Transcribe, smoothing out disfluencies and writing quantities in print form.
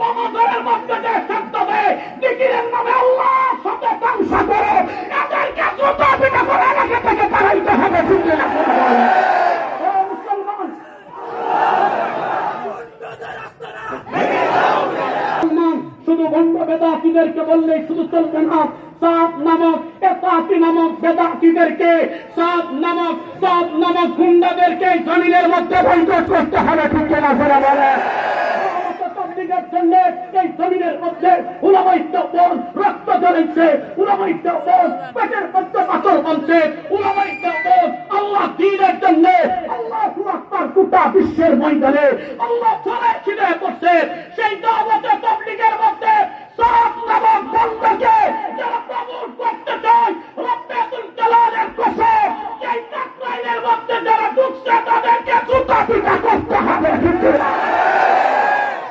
মগজের মধ্যে যে শব্দ দেয় জিকিরের নামে আল্লাহ শব্দ ধ্বংস করে এদেরকে জুতা পিটা করে এলাকা থেকে তাড়াইতে হবে। ঠিক না? শুধু বন্ধ বেদাতিদেরকে বললেই শুধু চলবে না, সাত নামক এতাতি নামক বেদাতিদেরকে, সাত নামক গুন্ডাদেরকে জমিনের মধ্যে বৈঠক করতে হবে। ঠিক না? বলে জন্য এই জমিনের মধ্যে উলামাইতে উপর রক্ত ঝরেছে, উলামাইতে উপর পেটের মধ্যে পাথর বলছে, উলামাইতে উপর আল্লাহ দ্বীনের জন্য আল্লাহু আকবার গোটা বিশ্বের ময়দানে আল্লাহ চলে ছিঁড়ে পড়ছে। সেই দাওয়াত